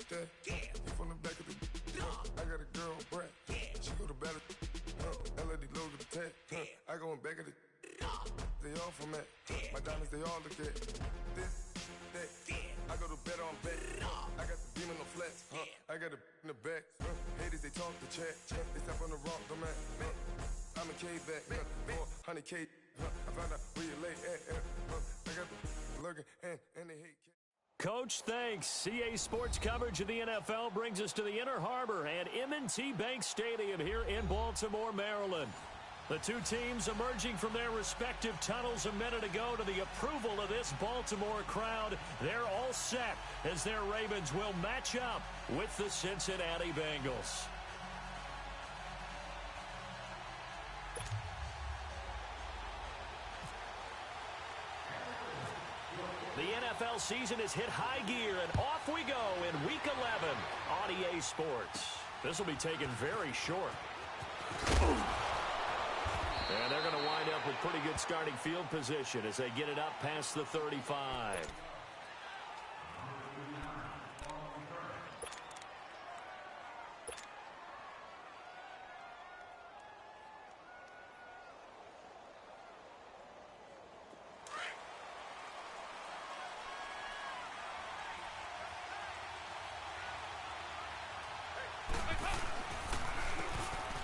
that. From the back of the I got a girl on Brad. She go to battle. LAD logo the tag. I go in back of the they all from that. My diamonds, they all look at this, that. I go to bed on bet. I got the beam in the flats. I got it in the back. Haters, they talk the chat. They step on the rock, the man. I'm a K-back. 400K. I found out where you lay at. I got the lurking and they hate. Coach, thanks. CA Sports coverage of the NFL brings us to the Inner Harbor at M&T Bank Stadium here in Baltimore, Maryland. The two teams emerging from their respective tunnels a minute ago to the approval of this Baltimore crowd. They're all set as their Ravens will match up with the Cincinnati Bengals. The NFL season has hit high gear, and off we go in Week 11 on EA Sports. This will be taken very short. And they're going to wind up with pretty good starting field position as they get it up past the 35.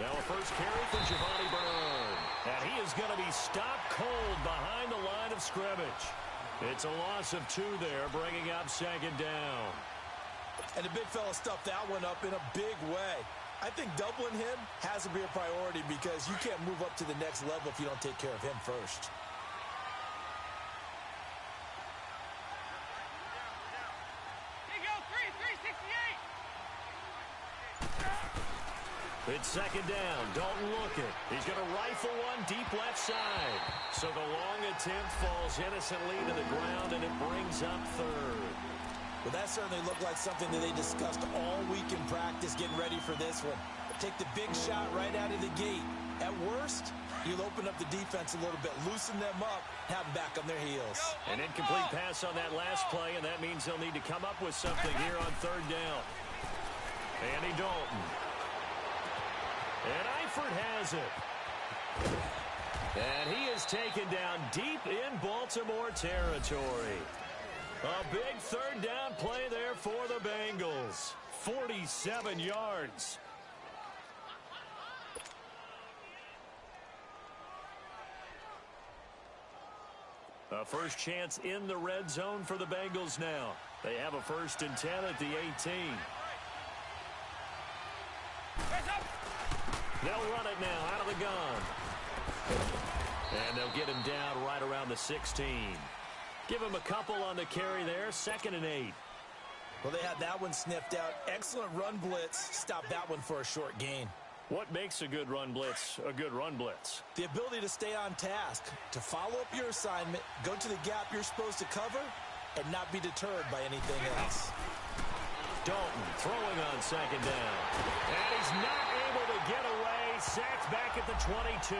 Now a first carry from Giovanni Bernard. And he is going to be stopped cold behind the line of scrimmage. It's a loss of 2 there, bringing up second down. And the big fella stuffed that one up in a big way. I think doubling him has to be a priority because you can't move up to the next level if you don't take care of him first. It's second down. Dalton looking. He's going to rifle one deep left side. So the long attempt falls innocently to the ground, and it brings up third. Well, that certainly looked like something that they discussed all week in practice getting ready for this one. Take the big shot right out of the gate. At worst, you'll open up the defense a little bit, loosen them up, have them back on their heels. An incomplete pass on that last play, and that means they'll need to come up with something here on third down. Andy Dalton. And Eifert has it. And he is taken down deep in Baltimore territory. A big third down play there for the Bengals. 47 yards. A first chance in the red zone for the Bengals now. They have a 1st and 10 at the 18. They'll run it now out of the gun. And they'll get him down right around the 16. Give him a couple on the carry there. 2nd and 8. Well, they had that one sniffed out. Excellent run blitz. Stop that one for a short gain. What makes a good run blitz a good run blitz? The ability to stay on task, to follow up your assignment, go to the gap you're supposed to cover, and not be deterred by anything else. Dalton throwing on 2nd down. And he's not able to get away. Sacked back at the 22.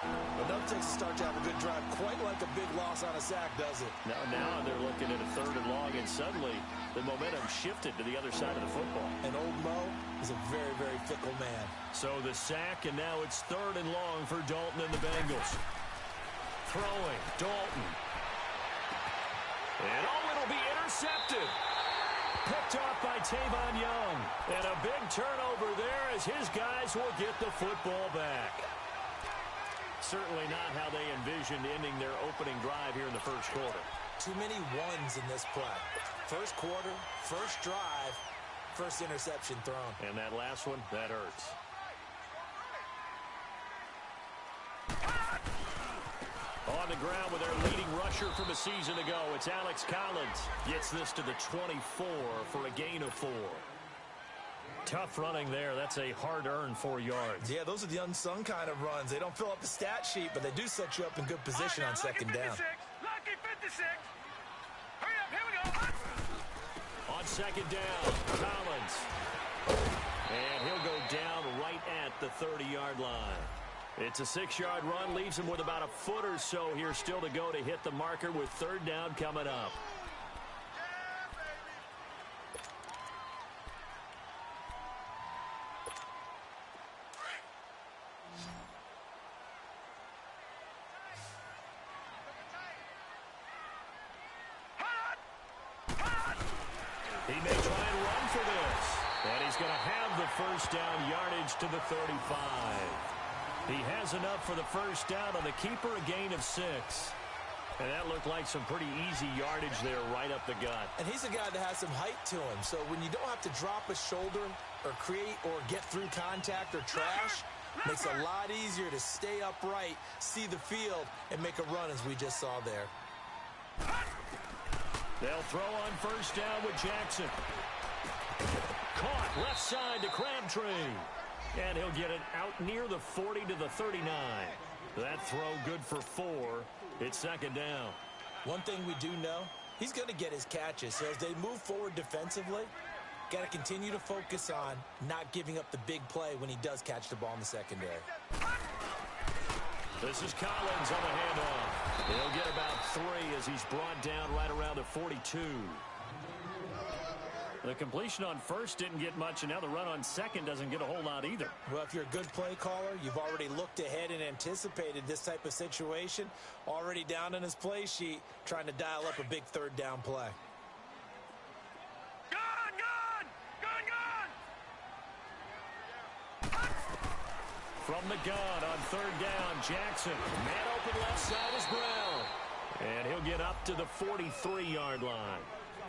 Well, it takes a start to have a good drive, quite like a big loss on a sack, does it? Now they're looking at a 3rd and long, and suddenly the momentum shifted to the other side of the football. And old Mo is a very, very fickle man. So the sack, and now it's 3rd and long for Dalton and the Bengals. Throwing, Dalton. And it'll be intercepted. Picked off by Tavon Young. And a big turnover there as his guys will get the football back. Certainly not how they envisioned ending their opening drive here in the first quarter. Too many ones in this play. First quarter, first drive, first interception thrown. And that last one, that hurts. On the ground with their leading rusher from a season ago, it's Alex Collins. Gets this to the 24 for a gain of 4. Tough running there. That's a hard-earned 4 yards. Yeah, those are the unsung kind of runs. They don't fill up the stat sheet, but they do set you up in good position on 2nd down. Lucky 56. Hurry up, here we go. On 2nd down, Collins. And he'll go down right at the 30-yard line. It's a 6-yard run, leaves him with about a foot or so here still to go to hit the marker with 3rd down coming up. He may try and run for this. And he's going to have the first down yardage to the 35. He has enough for the first down on the keeper, a gain of 6. And that looked like some pretty easy yardage there right up the gut. And he's a guy that has some height to him. So when you don't have to drop a shoulder or create or get through contact or trash, it makes it a lot easier to stay upright, see the field, and make a run as we just saw there. They'll throw on first down with Jackson. Caught left side to Crabtree. And he'll get it out near the 40 to the 39. That throw good for 4. It's second down. One thing we do know, he's going to get his catches. So as they move forward defensively, got to continue to focus on not giving up the big play when he does catch the ball in the secondary. This is Collins on the handoff. He'll get about 3 as he's brought down right around the 42. The completion on first didn't get much, and now the run on second doesn't get a whole lot either. Well, if you're a good play caller, you've already looked ahead and anticipated this type of situation. Already down in his play sheet, trying to dial up a big third down play. From the gun on third down, Jackson. Man open left side is Brown. And he'll get up to the 43-yard line.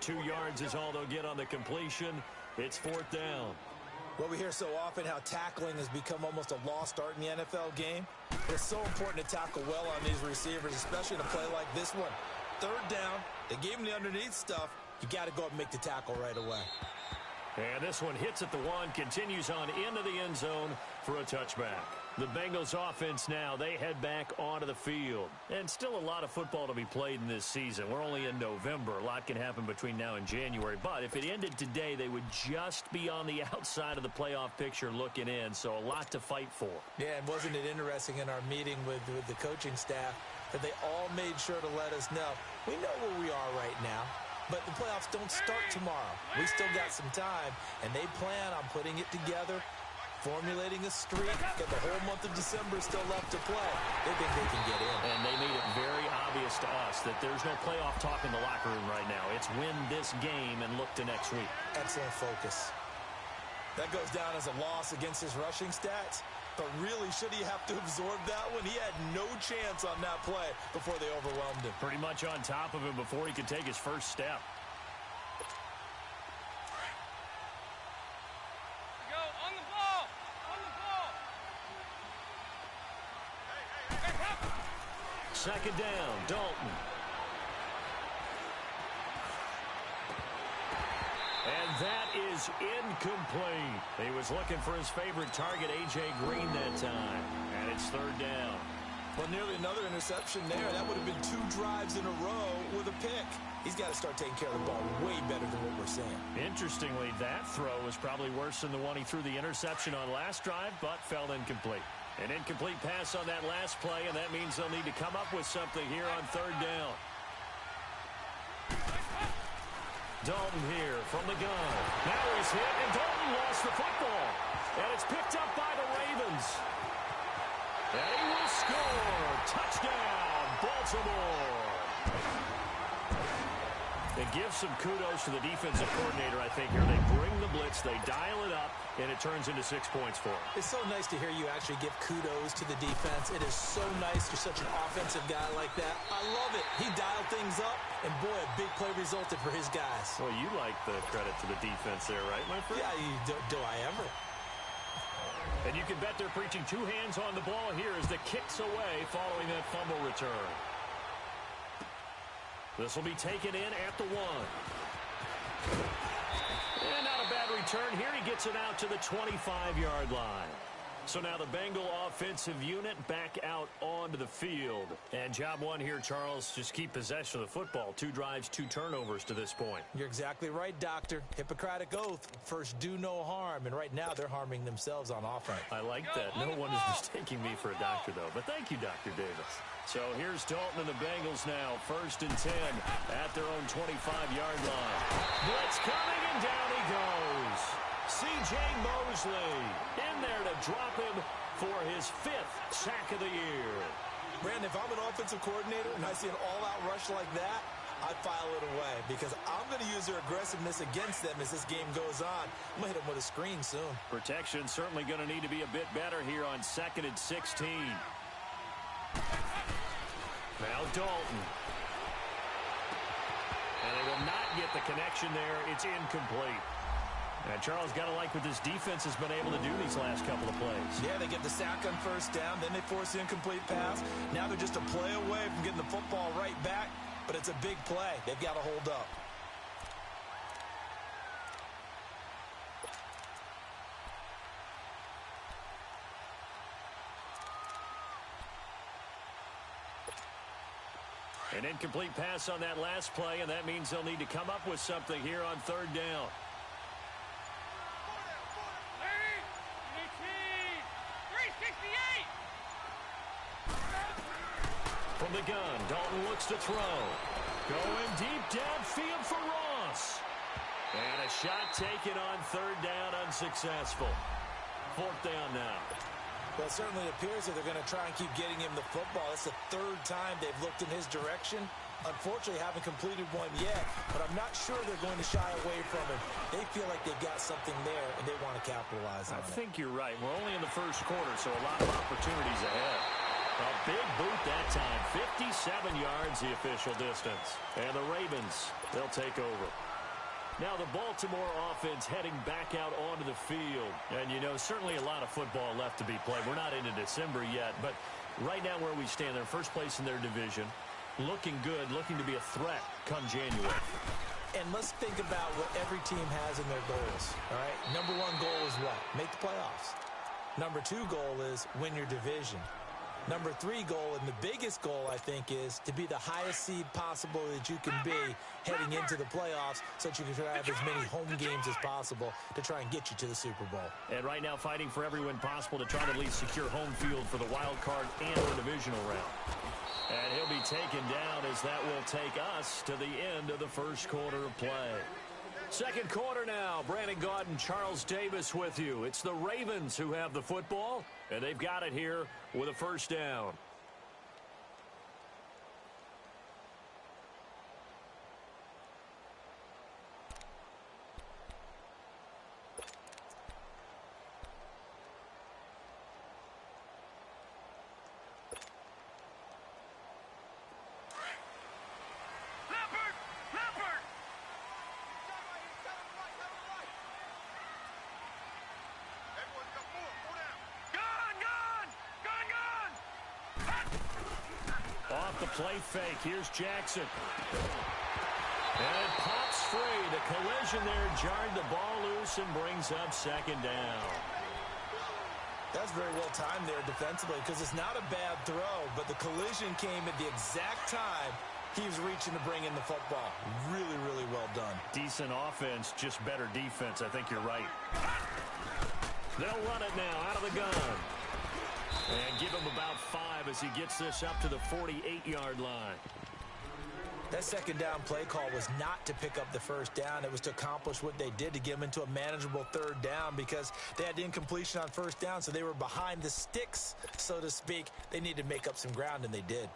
2 yards is all they'll get on the completion. It's fourth down. Well, we hear so often how tackling has become almost a lost art in the NFL game. But it's so important to tackle well on these receivers, especially in a play like this one. Third down, they gave him the underneath stuff. You got to go up and make the tackle right away. And this one hits at the 1, continues on into the end zone for a touchback. The Bengals offense now, they head back onto the field. And still a lot of football to be played in this season. We're only in November. A lot can happen between now and January. But if it ended today, they would just be on the outside of the playoff picture looking in. So a lot to fight for. Yeah, and wasn't it interesting in our meeting with the coaching staff that they all made sure to let us know, we know where we are right now. But the playoffs don't start tomorrow. We still got some time, and they plan on putting it together, formulating a streak, got the whole month of December still left to play. They think they can get in. And they made it very obvious to us that there's no playoff talk in the locker room right now. It's win this game and look to next week. Excellent focus. That goes down as a loss against his rushing stats. But really, should he have to absorb that one? He had no chance on that play before they overwhelmed him. Pretty much on top of him before he could take his first step. Go on the ball. On the ball. Second down, Dalton. And that is incomplete. He was looking for his favorite target, A.J. Green, that time. And it's third down. Well, nearly another interception there. That would have been 2 drives in a row with a pick. He's got to start taking care of the ball way better than what we're seeing. Interestingly, that throw was probably worse than the one he threw the interception on last drive, but fell incomplete. An incomplete pass on that last play, and that means they'll need to come up with something here on third down. Dalton here from the gun. Now he's hit, and Dalton lost the football. And it's picked up by the Ravens. And he will score. Touchdown, Baltimore. It gives some kudos to the defensive coordinator, I think, here. They bring the blitz, they dial it up, and it turns into 6 points for him. It's so nice to hear you actually give kudos to the defense. It is so nice you're such an offensive guy like that. I love it. He dialed things up, and boy, a big play resulted for his guys. Well, you like the credit to the defense there, right, my friend? Yeah, do I ever? And you can bet they're preaching 2 hands on the ball here as the kick's away following that fumble return. This will be taken in at the 1. And not a bad return here. He gets it out to the 25-yard line. So now the Bengal offensive unit back out onto the field. And job one here, Charles, just keep possession of the football. 2 drives, 2 turnovers to this point. You're exactly right, Doctor. Hippocratic oath. First, do no harm. And right now, they're harming themselves on offense. I like that. No one is mistaking me for a doctor, though. But thank you, Dr. Davis. So here's Dalton and the Bengals now. 1st and 10 at their own 25-yard line. Blitz coming, and down he goes. C.J. Mosley in there to drop him for his 5th sack of the year. Brandon, if I'm an offensive coordinator and I see an all-out rush like that, I'd file it away because I'm going to use their aggressiveness against them as this game goes on. I'm going to hit them with a screen soon. Protection certainly going to need to be a bit better here on 2nd and 16. Now Dalton. And they will not get the connection there. It's incomplete. And Charles, got to like what this defense has been able to do these last couple of plays. Yeah, they get the sack on first down, then they force the incomplete pass. Now they're just a play away from getting the football right back, but it's a big play. They've got to hold up. An incomplete pass on that last play, and that means they'll need to come up with something here on 3rd down. From the gun, Dalton looks to throw. Going deep downfield for Ross. And a shot taken on 3rd down, unsuccessful. 4th down now. Well, it certainly appears that they're going to try and keep getting him the football. That's the 3rd time they've looked in his direction. Unfortunately, haven't completed one yet, but I'm not sure they're going to shy away from him. They feel like they've got something there, and they want to capitalize on it. I think you're right. We're only in the 1st quarter, so a lot of opportunities ahead. A big boot that time. 57 yards, the official distance. And the Ravens, they'll take over. Now the Baltimore offense heading back out onto the field. And, you know, certainly a lot of football left to be played. We're not into December yet, but right now where we stand, they're first place in their division. Looking good, looking to be a threat come January. And let's think about what every team has in their goals, all right? Number 1 goal is what? Make the playoffs. Number 2 goal is win your division. Number 3 goal, and the biggest goal, I think, is to be the highest seed possible that you can be heading into the playoffs so that you can have as many home games as possible to try and get you to the Super Bowl. And right now fighting for every win possible to try to at least secure home field for the wild card and or divisional round. And he'll be taken down as that will take us to the end of the 1st quarter of play. 2nd quarter now. Brandon Gaudin and Charles Davis with you. It's the Ravens who have the football, and they've got it here with a 1st down. Off the play fake. Here's Jackson. And it pops free. The collision there jarred the ball loose and brings up 2nd down. That's very well timed there defensively because it's not a bad throw, but the collision came at the exact time he was reaching to bring in the football. Really, really well done. Decent offense, just better defense. I think you're right. They'll run it now out of the gun. And give him about 5 as he gets this up to the 48-yard line. That 2nd down play call was not to pick up the 1st down. It was to accomplish what they did to get them into a manageable 3rd down because they had incompletion on 1st down, so they were behind the sticks, so to speak. They needed to make up some ground, and they did.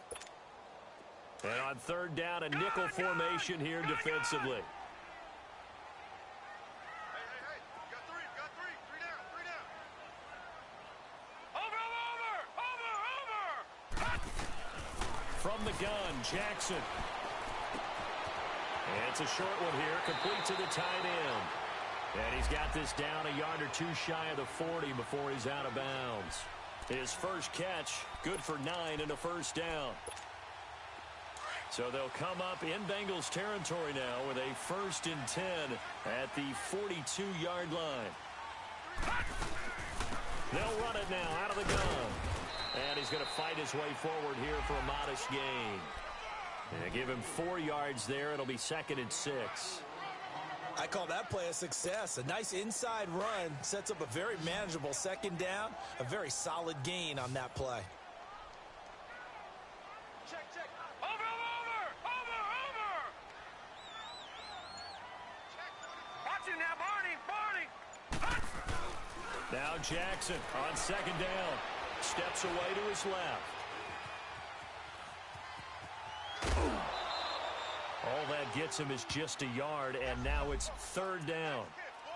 And on 3rd down, a nickel formation here defensively. From the gun, Jackson. And it's a short one here, complete to the tight end. And he's got this down a yard or 2 shy of the 40 before he's out of bounds. His first catch, good for 9 and a 1st down. So they'll come up in Bengals territory now with a 1st and 10 at the 42-yard line. They'll run it now out of the gun. And he's going to fight his way forward here for a modest gain. And give him 4 yards there. It'll be 2nd and 6. I call that play a success. A nice inside run sets up a very manageable 2nd down. A very solid gain on that play. Check. Over. Watch it now, Barney. Now Jackson on 2nd down. Steps away to his left. that gets him is just a yard, and now it's third down.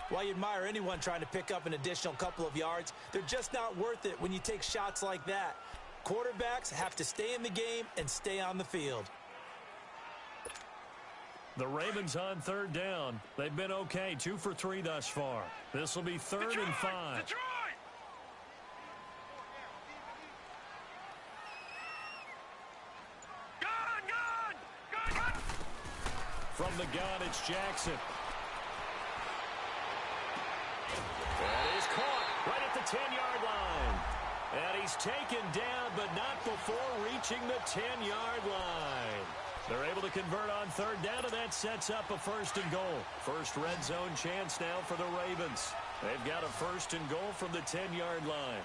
Well, you admire anyone trying to pick up an additional couple of yards. They're just not worth it when you take shots like that. Quarterbacks have to stay in the game and stay on the field. The Ravens on third down. They've been okay, 2 for 3 thus far. This will be third and 5. Detroit! Gun! From the gun, it's Jackson. And he's caught right at the 10-yard line. And he's taken down, but not before reaching the 10-yard line. They're able to convert on third down, and that sets up a first and goal. First red zone chance now for the Ravens. They've got a first and goal from the 10-yard line.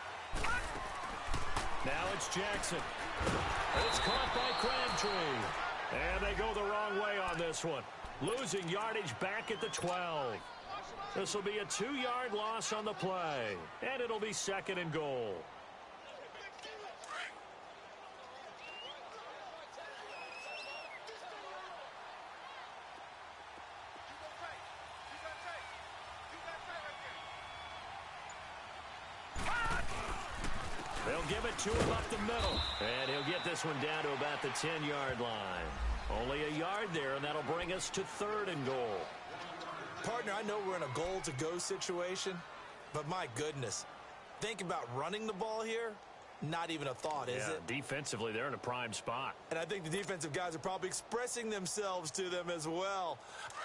Now it's Jackson. It's caught by Crabtree. And they go the wrong way on this one. Losing yardage back at the 12. This will be a 2-yard loss on the play. And it'll be second and goal. They'll give it to him up the middle. And he'll get this one down to about the 10-yard line. Only a yard there, and that'll bring us to third and goal. Partner, I know we're in a goal-to-go situation, but my goodness. Think about running the ball here. Not even a thought, is it? Defensively, they're in a prime spot. And I think the defensive guys are probably expressing themselves to them as well.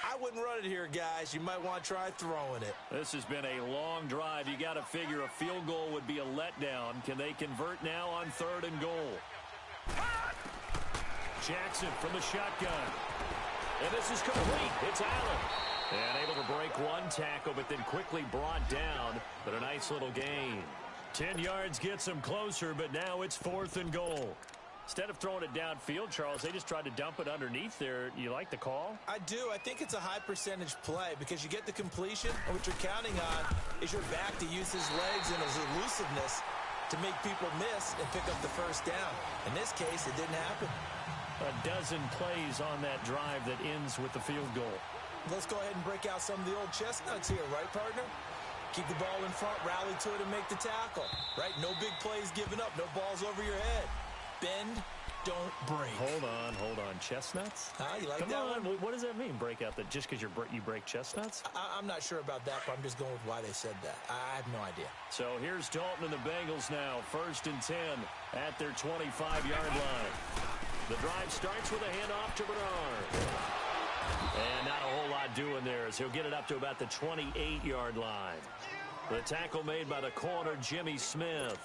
I wouldn't run it here, guys. You might want to try throwing it. This has been a long drive. You got to figure a field goal would be a letdown. Can they convert now on third and goal? Jackson from the shotgun. And this is complete. It's Allen. And able to break one tackle, but then quickly brought down. But a nice little gain. 10 yards gets them closer, but now it's fourth and goal. Instead of throwing it downfield, Charles, they just tried to dump it underneath there. You like the call? I do. I think it's a high-percentage play because you get the completion, and what you're counting on is your back to use his legs and his elusiveness to make people miss and pick up the first down. In this case, it didn't happen. A dozen plays on that drive that ends with the field goal. Let's go ahead and break out some of the old chestnuts here, right, partner? Keep the ball in front, rally to it, and make the tackle. Right? No big plays given up. No balls over your head. Bend, don't break. Hold on. Chestnuts? You like Come that on. one? What does that mean, break out? That just because you break chestnuts? I'm not sure about that, but I'm just going with why they said that. I have no idea. So here's Dalton and the Bengals now. First and 10 at their 25-yard line. The drive starts with a handoff to Bernard. And not a whole lot doing there as he'll get it up to about the 28-yard line. The tackle made by the corner, Jimmy Smith.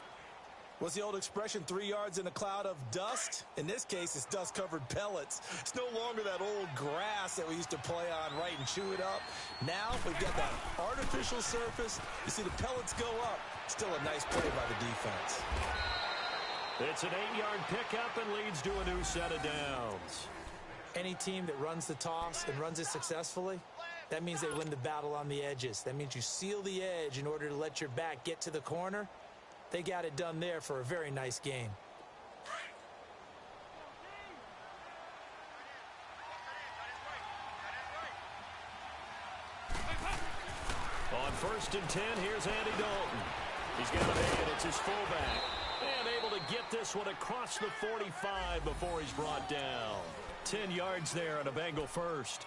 What's the old expression, 3 yards in a cloud of dust? In this case, it's dust-covered pellets. It's no longer that old grass that we used to play on, right, and chew it up. Now we've got that artificial surface. You see the pellets go up. Still a nice play by the defense. It's an 8-yard pickup and leads to a new set of downs. Any team that runs the toss and runs it successfully, that means they win the battle on the edges. That means you seal the edge in order to let your back get to the corner. They got it done there for a very nice game. On first and 10, here's Andy Dalton. He's got a man. It's his fullback. And able to get this one across the 45 before he's brought down. 10 yards there on a Bengal first.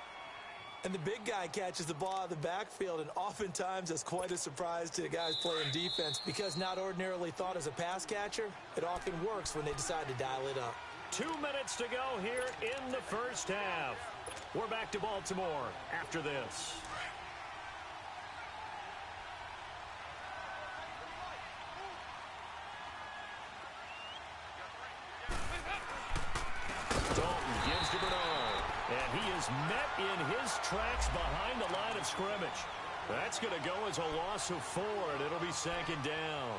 And the big guy catches the ball out of the backfield, and oftentimes it's quite a surprise to the guys playing defense because not ordinarily thought as a pass catcher, it often works when they decide to dial it up. 2 minutes to go here in the first half. We're back to Baltimore after this. Dalton gives to Bernard. And he is met in his tracks behind the line of scrimmage. That's going to go as a loss of 4, and it'll be second down.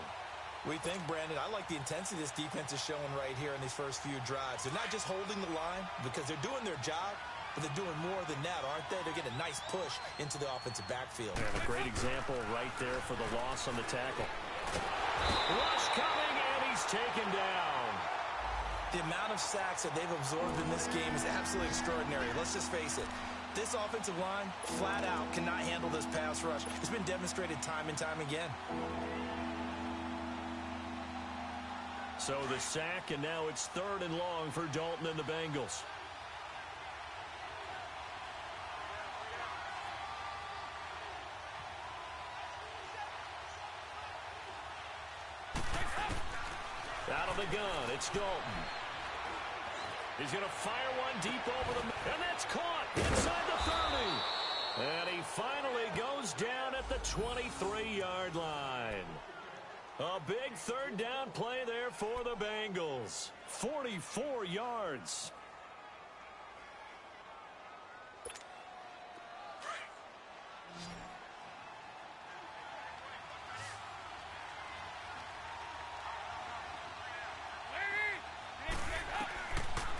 We think, Brandon, I like the intensity this defense is showing right here in these first few drives. They're not just holding the line because they're doing their job, but they're doing more than that, aren't they? They're getting a nice push into the offensive backfield. And a great example right there for the loss on the tackle. Rush coming, and he's taken down. The amount of sacks that they've absorbed in this game is absolutely extraordinary. Let's just face it. This offensive line, flat out, cannot handle this pass rush. It's been demonstrated time and time again. So the sack, and now it's 3rd and long for Dalton and the Bengals. Out of the gun, it's Dalton. He's going to fire one deep over the... And that's caught inside the 30. And he finally goes down at the 23-yard line. A big 3rd down play there for the Bengals. 44 yards.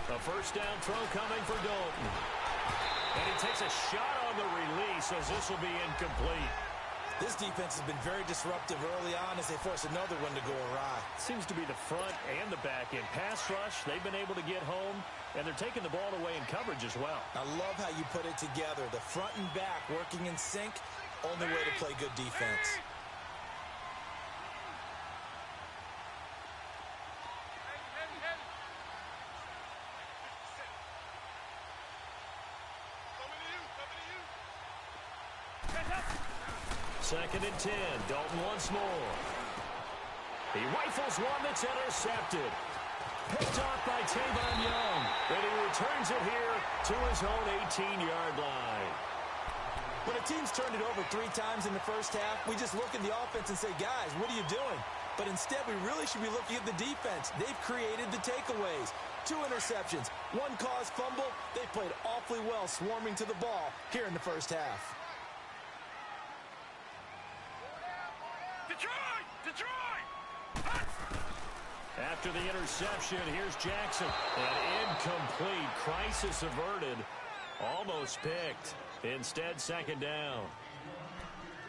A first down throw coming for Dalton. And he takes a shot on the release as this will be incomplete. This defense has been very disruptive early on as they force another one to go awry. Seems to be the front and the back end. Pass rush, they've been able to get home, and they're taking the ball away in coverage as well. I love how you put it together. The front and back working in sync, only way to play good defense. Second and 10. Dalton once more. He rifles one that's intercepted. Picked off by Tavon Young. And he returns it here to his own 18-yard line. When a team's turned it over 3 times in the first half, we just look at the offense and say, guys, what are you doing? But instead, we really should be looking at the defense. They've created the takeaways. 2 interceptions, 1 caused fumble. They played awfully well swarming to the ball here in the first half. Detroit! After the interception, here's Jackson. An incomplete. Crisis averted. Almost picked. Instead, 2nd down.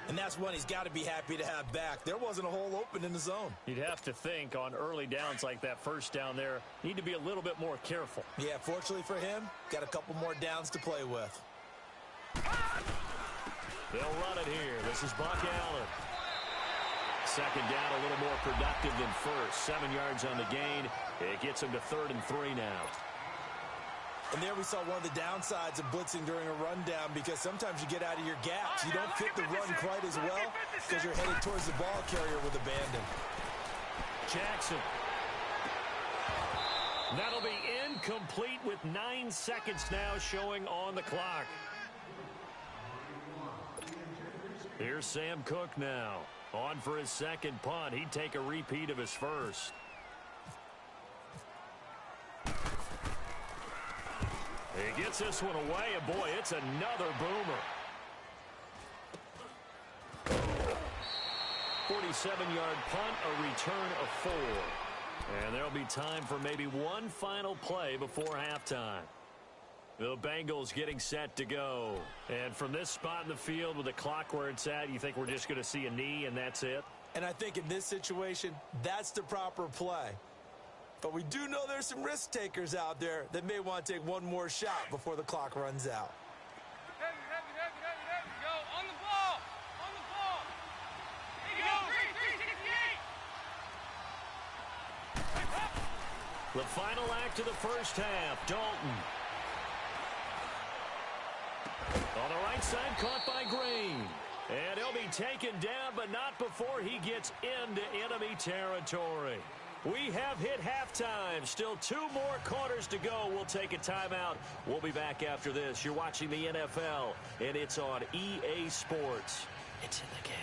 And that's one he's got to be happy to have back. There wasn't a hole open in the zone. You'd have to think on early downs like that first down there, need to be a little bit more careful. Yeah, fortunately for him, got a couple more downs to play with. They'll run it here. This is Buck Allen. 2nd down, a little more productive than first. 7 yards on the gain. It gets him to 3rd and 3 now. And there we saw one of the downsides of blitzing during a rundown, because sometimes you get out of your gaps. You don't fit the run quite as well because you're headed towards the ball carrier with abandon. Jackson. That'll be incomplete with 9 seconds now showing on the clock. Here's Sam Cook now. On for his 2nd punt. He'd take a repeat of his first. He gets this one away, and boy, it's another boomer. 47-yard punt, a return of 4. And there'll be time for maybe one final play before halftime. The Bengals getting set to go. And from this spot in the field with the clock where it's at, you think we're just going to see a knee and that's it? And I think in this situation, that's the proper play. But we do know there's some risk takers out there that may want to take one more shot before the clock runs out. Heavy, go. On the ball. Here you go. 368. The final act of the first half. Dalton. On the right side, caught by Green. And he'll be taken down, but not before he gets into enemy territory. We have hit halftime. Still 2 more quarters to go. We'll take a timeout. We'll be back after this. You're watching the NFL, and it's on EA Sports. It's in the game.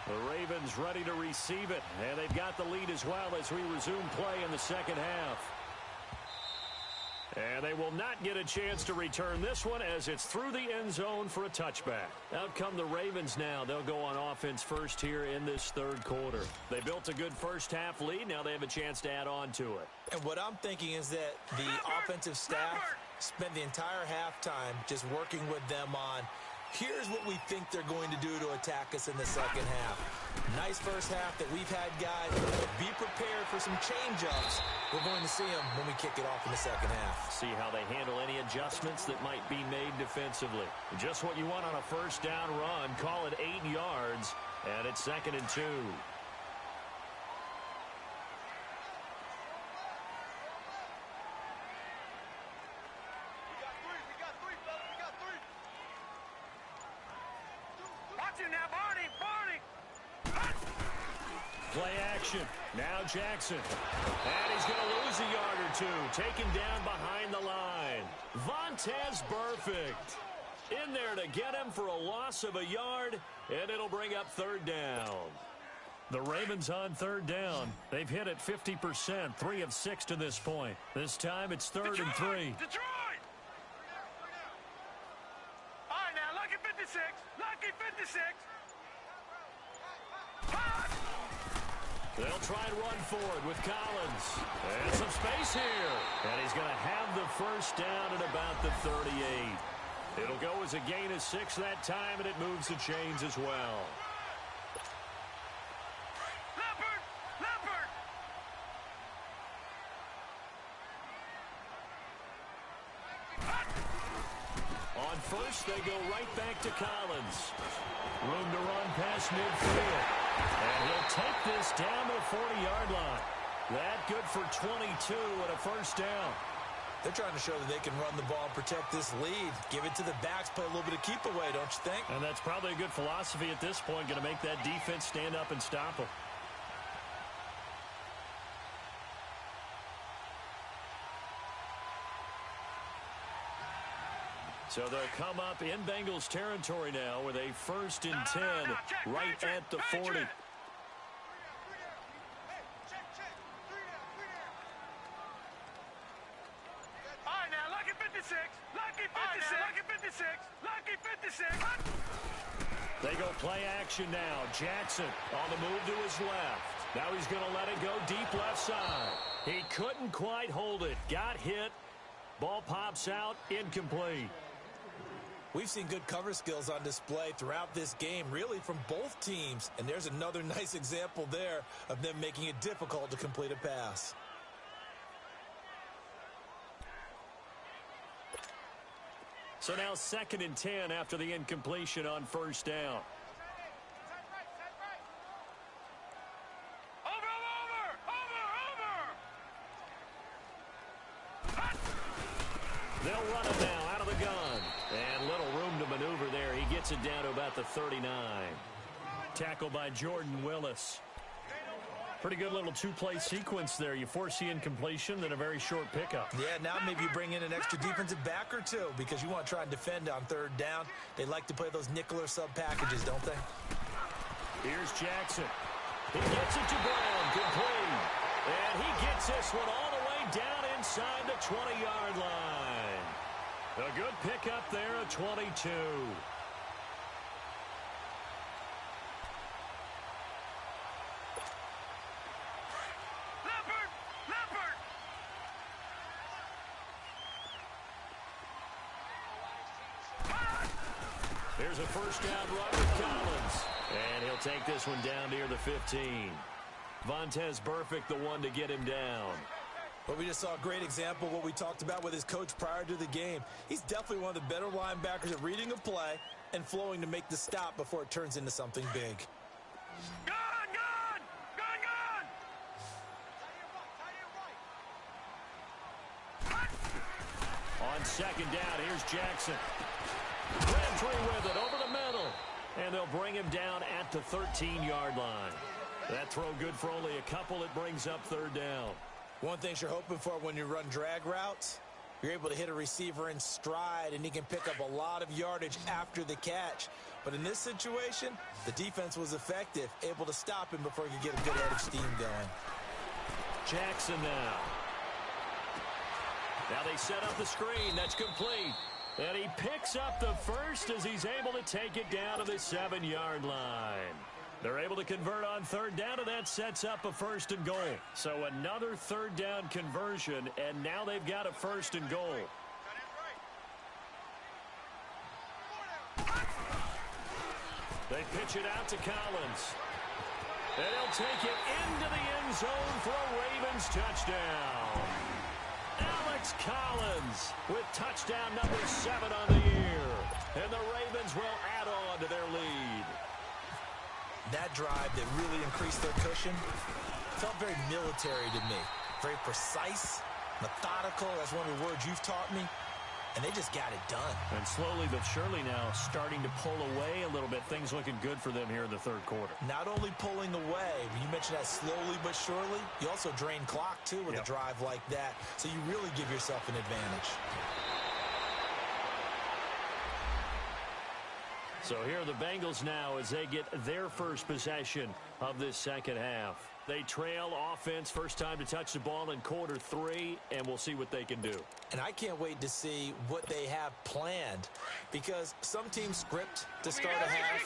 The Ravens ready to receive it, and they've got the lead as well as we resume play in the second half. And they will not get a chance to return this one as it's through the end zone for a touchback. Out come the Ravens now. They'll go on offense first here in this third quarter. They built a good first-half lead. Now they have a chance to add on to it. And what I'm thinking is that the offensive staff spent the entire halftime just working with them on, here's what we think they're going to do to attack us in the second half. Nice first half that we've had, guys. Be prepared for some change-ups. We're going to see them when we kick it off in the second half. See how they handle any adjustments that might be made defensively. Just what you want on a first down run. Call it 8 yards, and it's 2nd and 2. Play action. Now Jackson. And he's going to lose a yard or two. Taken down behind the line. Vontaze Burfict in there to get him for a loss of a yard, and it'll bring up 3rd down. The Ravens on 3rd down. They've hit it 50%, 3 of 6 to this point. This time it's 3rd and 3. Detroit! All right, now, lucky 56. Lucky 56. They'll try and run forward with Collins. And some space here. And he's going to have the first down at about the 38. It'll go as a gain of 6 that time, and it moves the chains as well. Leopard! On first, they go right back to Collins. Room to run past midfield. And he'll take this down to the 40-yard line. That good for 22 and a first down. They're trying to show that they can run the ball and protect this lead. Give it to the backs, play a little bit of keep away, don't you think? And that's probably a good philosophy at this point, going to make that defense stand up and stop them. So they'll come up in Bengals territory now with a 1st and 10 right at the 40. All right, now, lucky 56. Lucky 56. Lucky 56. Lucky 56. They go play action now. Jackson on the move to his left. Now he's going to let it go deep left side. He couldn't quite hold it. Got hit. Ball pops out. Incomplete. We've seen good cover skills on display throughout this game, really from both teams. And there's another nice example there of them making it difficult to complete a pass. So now 2nd and 10 after the incompletion on first down. They'll run it now out of the gun. And little room to maneuver there. He gets it down to about the 39. Tackled by Jordan Willis. Pretty good little 2-play sequence there. You force the incompletion, then a very short pickup. Yeah, now maybe you bring in an extra defensive back or two because you want to try and defend on 3rd down. They like to play those nickel or sub packages, don't they? Here's Jackson. He gets it to Brown, complete. And he gets this one all the way down inside the 20-yard line. A good pickup there at 22. Here's a first down run with Collins. And he'll take this one down near the 15. Vontaze Burfict, the one to get him down. Well, we just saw a great example of what we talked about with his coach prior to the game. He's definitely one of the better linebackers at reading a play and flowing to make the stop before it turns into something big. Gun! On 2nd down, here's Jackson. Crabtree with it over the middle. And they'll bring him down at the 13-yard line. That throw good for only a couple. It brings up 3rd down. One thing you're hoping for when you run drag routes, you're able to hit a receiver in stride, and he can pick up a lot of yardage after the catch. But in this situation, the defense was effective, able to stop him before he could get a good head of steam going. Jackson now. Now they set up the screen. That's complete. And he picks up the first as he's able to take it down to the 7-yard line. They're able to convert on third down, and that sets up a first and goal. So another third down conversion, and now they've got a first and goal. They pitch it out to Collins. And he'll take it into the end zone for a Ravens touchdown. Alex Collins with touchdown number 7 on the year. And the Ravens will add on to their lead. That drive that really increased their cushion felt very military to me. Very precise, methodical. That's one of the words you've taught me. And they just got it done. And slowly but surely now starting to pull away a little bit. Things looking good for them here in the third quarter. Not only pulling away, when you mentioned that slowly but surely, you also drain clock, too, with a drive like that. So you really give yourself an advantage. So here are the Bengals now as they get their first possession of this second half. They trail offense, first time to touch the ball in quarter 3, and we'll see what they can do. And I can't wait to see what they have planned, because some teams script to start a half.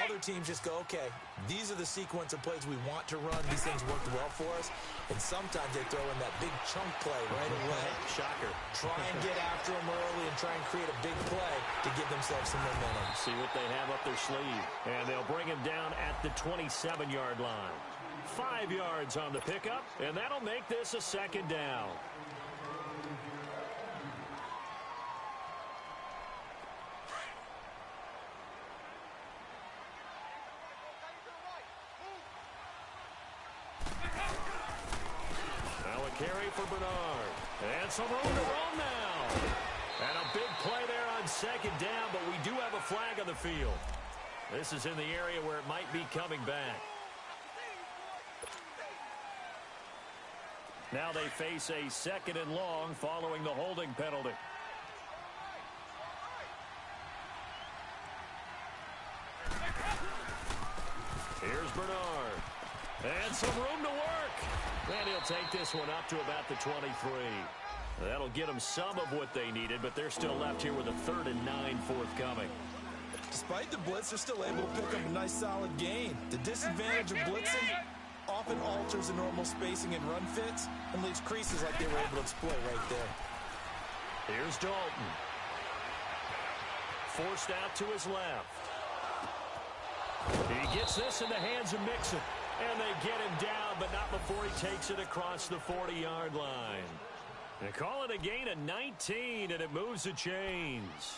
Other teams just go, okay, these are the sequence of plays we want to run. These things worked well for us. And sometimes they throw in that big chunk play right away. Shocker. Try and get after them early and try and create a big play to give themselves some momentum. See what they have up their sleeve. And they'll bring him down at the 27-yard line. 5 yards on the pickup, and that'll make this a second down. Now a carry for Bernard. And some room to roll now. And a big play there on second down, but we do have a flag on the field. This is in the area where it might be coming back. Now they face a second and long following the holding penalty. Here's Bernard. And some room to work. And he'll take this one up to about the 23. That'll get them some of what they needed, but they're still left here with a 3rd and 9 forthcoming. Despite the blitz, they're still able to pick up a nice solid gain. The disadvantage of blitzing often alters the normal spacing and run fits and leaves creases like they were able to exploit right there. Here's Dalton. Forced out to his left. He gets this in the hands of Mixon. And they get him down, but not before he takes it across the 40-yard line. They call it a gain of 19, and it moves the chains.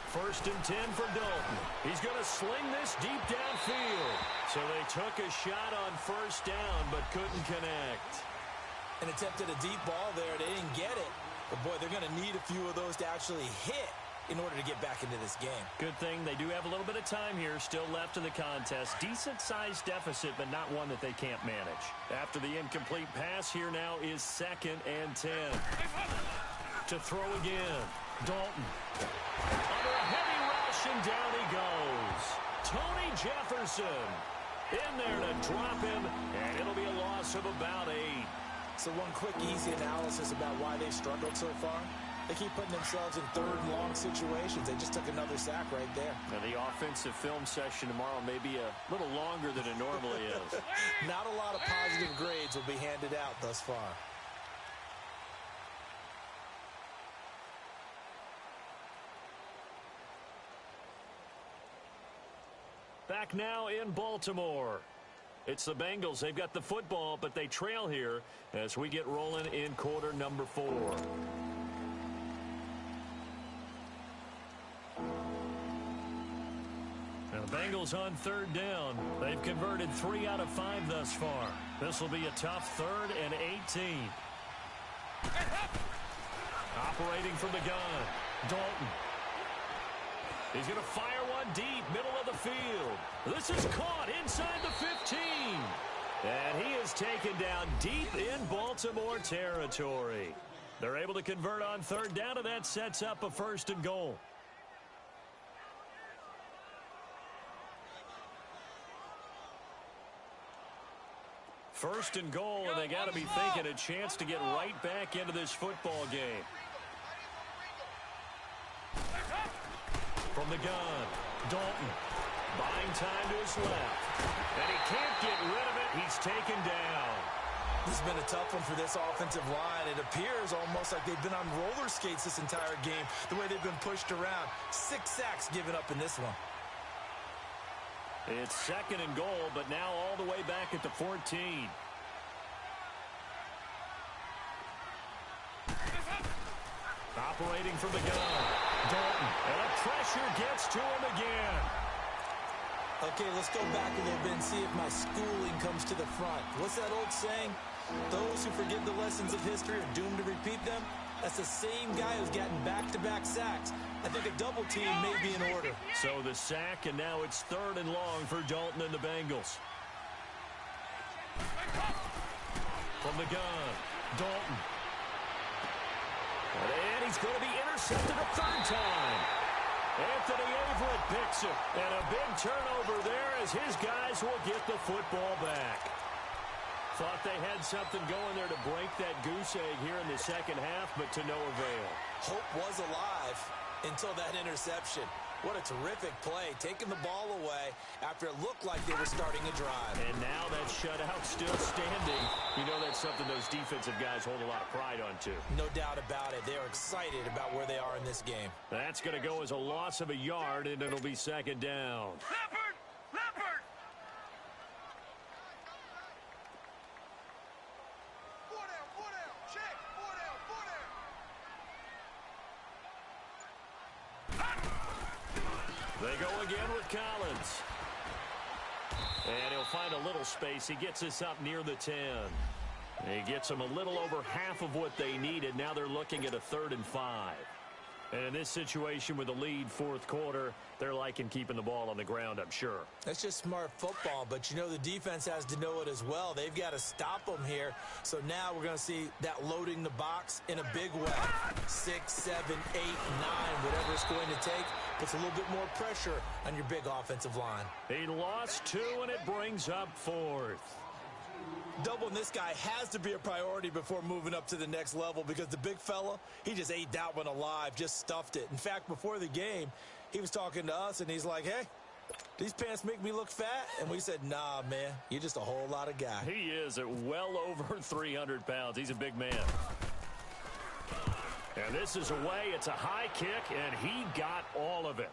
First and 10 for Dalton. He's going to sling this deep downfield. So they took a shot on first down, but couldn't connect. An attempt at a deep ball there. They didn't get it. But, boy, they're going to need a few of those to actually hit in order to get back into this game. Good thing they do have a little bit of time here still left in the contest. Decent-sized deficit, but not one that they can't manage. After the incomplete pass, here now is 2nd and 10. To throw again. Dalton. Under a heavy rush, and down he goes. Tony Jefferson in there to drop him, and it'll be a loss of about 8. So one quick, easy analysis about why they've struggled so far. They keep putting themselves in 3rd and long situations. They just took another sack right there. Now, the offensive film session tomorrow may be a little longer than it normally is. Not a lot of positive grades will be handed out thus far. Back now in Baltimore. It's the Bengals. They've got the football, but they trail here as we get rolling in quarter number 4. Now the Bengals on 3rd down. They've converted 3 out of 5 thus far. This will be a tough 3rd and 18. Operating from the gun. Dalton. He's going to fire one deep, middle of the field. This is caught inside the 15. And he is taken down deep in Baltimore territory. They're able to convert on third down, and that sets up a 1st and goal. First and goal, and they got to be thinking a chance to get right back into this football game. From the gun, Dalton, buying time to his left. And he can't get rid of it. He's taken down. This has been a tough one for this offensive line. It appears almost like they've been on roller skates this entire game, the way they've been pushed around. 6 sacks given up in this one. It's 2nd and goal, but now all the way back at the 14. Operating from the gun, Dalton, and the pressure gets to him again. Okay, let's go back a little bit and see if my schooling comes to the front. What's that old saying? Those who forget the lessons of history are doomed to repeat them. That's the same guy who's gotten back-to-back sacks. I think a double team may be in order. So the sack, and now it's 3rd and long for Dalton and the Bengals. From the gun, Dalton. And he's going to be intercepted a 3rd time. Anthony Averett picks it. And a big turnover there as his guys will get the football back. Thought they had something going there to break that goose egg here in the second half, but to no avail. Hope was alive until that interception. What a terrific play, taking the ball away after it looked like they were starting a drive. And now that shutout still standing. You know that's something those defensive guys hold a lot of pride on, too. No doubt about it. They are excited about where they are in this game. That's going to go as a loss of a yard, and it'll be 2nd down. Leopard! Leopard! 4 down, 4 down. Check. 4 down, 4 down. They go again with Collins. And he'll find a little space. He gets us up near the 10. He gets them a little over half of what they needed. Now they're looking at a 3rd and 5. And in this situation with a lead 4th quarter, they're liking keeping the ball on the ground, I'm sure. That's just smart football, but you know the defense has to know it as well. They've got to stop them here. So now we're going to see that loading the box in a big way. 6, 7, 8, 9, whatever it's going to take, puts a little bit more pressure on your big offensive line. He lost 2, and it brings up 4th. Doubling this guy has to be a priority before moving up to the next level because the big fella, he just ate that one alive, just stuffed it. In fact, before the game, he was talking to us, and he's like, hey, these pants make me look fat? And we said, nah, man, you're just a whole lot of guy. He is at well over 300 pounds. He's a big man. And this is away. It's a high kick, and he got all of it.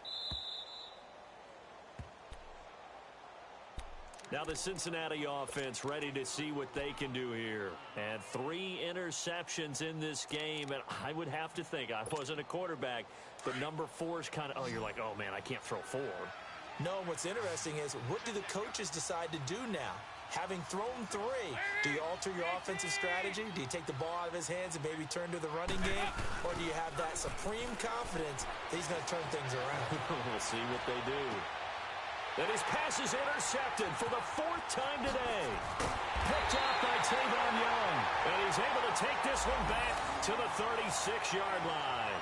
Now the Cincinnati offense ready to see what they can do here. And 3 interceptions in this game. And I would have to think, I wasn't a quarterback, but number 4 is kind of, oh, you're like, oh, man, I can't throw 4. No, what's interesting is what do the coaches decide to do now? Having thrown 3, do you alter your offensive strategy? Do you take the ball out of his hands and maybe turn to the running game? Or do you have that supreme confidence that he's going to turn things around? We'll see what they do. And his pass is intercepted for the 4th time today. Picked off by Tavon Young. And he's able to take this one back to the 36-yard line.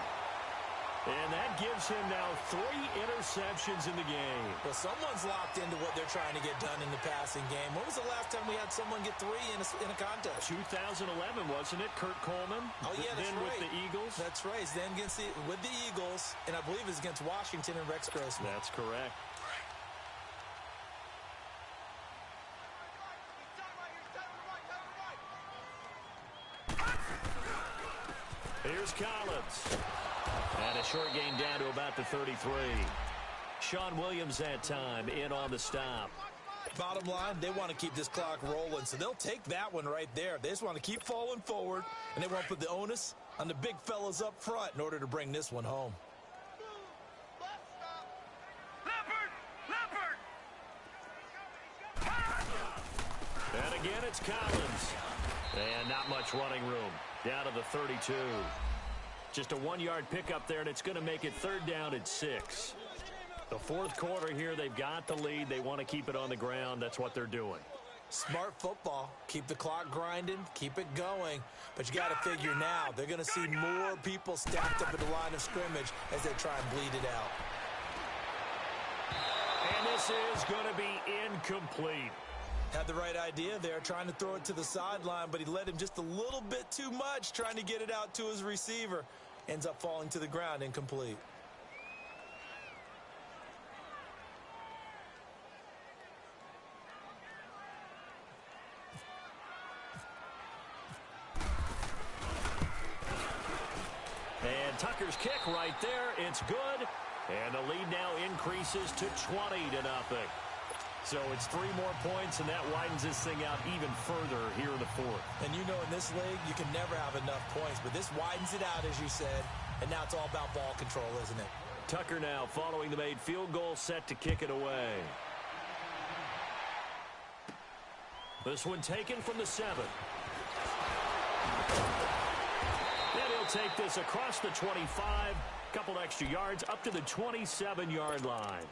And that gives him now 3 interceptions in the game. Well, someone's locked into what they're trying to get done in the passing game. When was the last time we had someone get 3 in a contest? 2011, wasn't it? Kurt Coleman. Oh, yeah, that's then right. with the Eagles. That's right. Then with the Eagles, and I believe it's against Washington and Rex Grossman. That's correct. Here's Collins. And a short gain down to about the 33. Sean Williams that time in on the stop. Bottom line, they want to keep this clock rolling, so they'll take that one right there. They just want to keep falling forward, and they want to put the onus on the big fellas up front in order to bring this one home. And again, it's Collins. And not much running room. Down to the 32. Just a 1-yard pickup there, and it's going to make it 3rd down at 6. The fourth quarter here, they've got the lead. They want to keep it on the ground. That's what they're doing. Smart football. Keep the clock grinding. Keep it going. But you got to figure now, they're going to see more people stacked up at the line of scrimmage as they try and bleed it out. And this is going to be incomplete. Had the right idea there, trying to throw it to the sideline, but he led him just a little bit too much, trying to get it out to his receiver. Ends up falling to the ground, incomplete. And Tucker's kick right there. It's good. And the lead now increases to 20-0. So it's 3 more points, and that widens this thing out even further here in the fourth. And you know in this league, you can never have enough points, but this widens it out, as you said, and now it's all about ball control, isn't it? Tucker now following the made field goal, set to kick it away. This one taken from the 7. And he'll take this across the 25, couple extra yards up to the 27-yard line.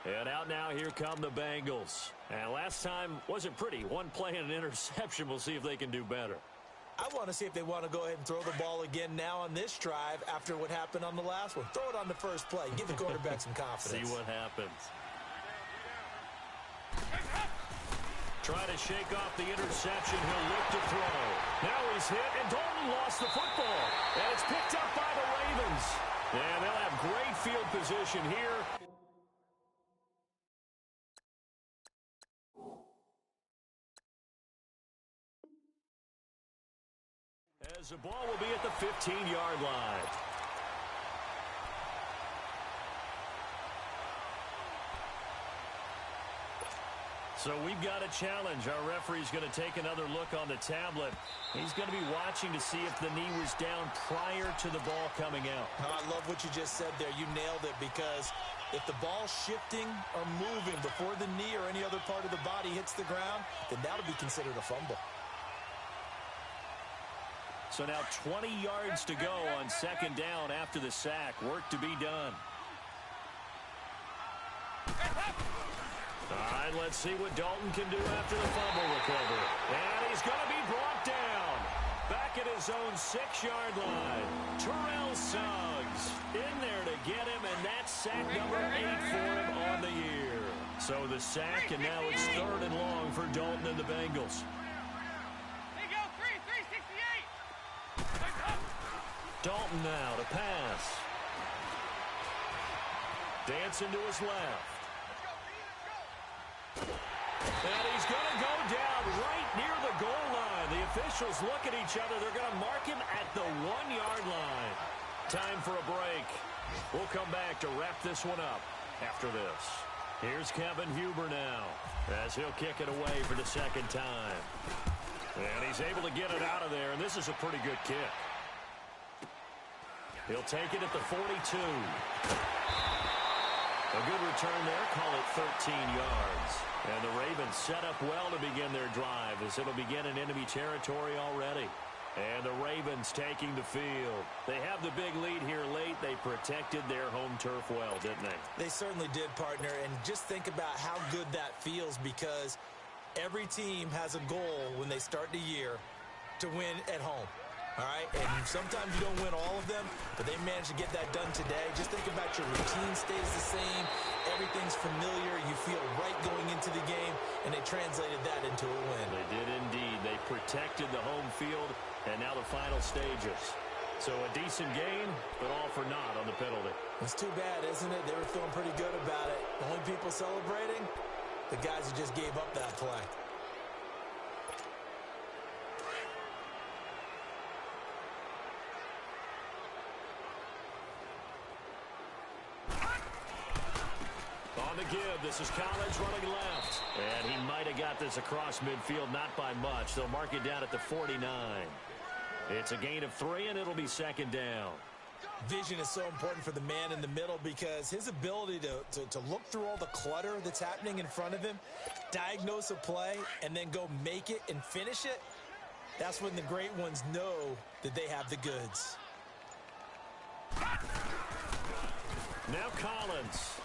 And out now, here come the Bengals. And last time wasn't pretty. One play and an interception. We'll see if they can do better. I want to see if they want to go ahead and throw the ball again now on this drive after what happened on the last one. Throw it on the first play. Give the quarterback some confidence. See what happens. Try to shake off the interception. He'll look to throw. Now he's hit, and Dalton lost the football. And it's picked up by the Ravens. And they'll have great field position here. As the ball will be at the 15-yard line. So we've got a challenge. Our referee's going to take another look on the tablet. He's going to be watching to see if the knee was down prior to the ball coming out. Oh, I love what you just said there. You nailed it, because if the ball's shifting or moving before the knee or any other part of the body hits the ground, then that'll be considered a fumble. So now 20 yards to go on second down after the sack. Work to be done. All right, let's see what Dalton can do after the fumble recovery. And he's going to be brought down. Back at his own 6-yard line. Terrell Suggs in there to get him, and that's sack number 8 for him on the year. So the sack, and now it's 3rd and long for Dalton and the Bengals. Dalton now to pass. Dancing to his left. And he's going to go down right near the goal line. The officials look at each other. They're going to mark him at the 1-yard line. Time for a break. We'll come back to wrap this one up after this. Here's Kevin Huber now as he'll kick it away for the second time. And he's able to get it out of there, and this is a pretty good kick. He'll take it at the 42. A good return there. Call it 13 yards. And the Ravens set up well to begin their drive as it'll begin in enemy territory already. And the Ravens taking the field. They have the big lead here late. They protected their home turf well, didn't they? They certainly did, partner. And just think about how good that feels, because every team has a goal when they start the year to win at home. All right, and sometimes you don't win all of them, but they managed to get that done today. Just think about your routine stays the same. Everything's familiar. You feel right going into the game, and they translated that into a win. They did indeed. They protected the home field, and now the final stages. So a decent game, but all for naught on the penalty. It's too bad, isn't it? They were feeling pretty good about it. The only people celebrating, the guys who just gave up that play. On the give, this is Collins running left. And he might have got this across midfield, not by much. They'll mark it down at the 49. It's a gain of 3, and it'll be second down. Vision is so important for the man in the middle, because his ability to look through all the clutter that's happening in front of him, diagnose a play, and then go make it and finish it, that's when the great ones know that they have the goods. Now Collins.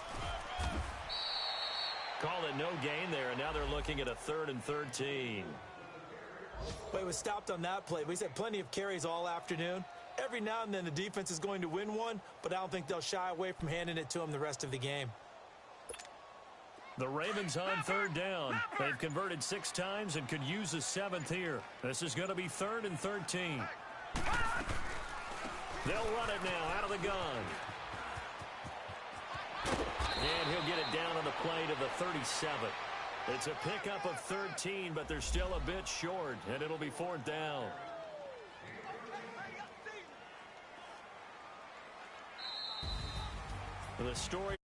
Call it no gain there, and now they're looking at a 3rd and 13. But he was stopped on that play. He's had plenty of carries all afternoon. Every now and then the defense is going to win one, but I don't think they'll shy away from handing it to him the rest of the game. The Ravens on 3rd down. They've converted 6 times and could use a 7th here. This is going to be 3rd and 13. They'll run it now out of the gun. And he'll get it down on the play to the 37. It's a pickup of 13, but they're still a bit short, and it'll be 4th down. The story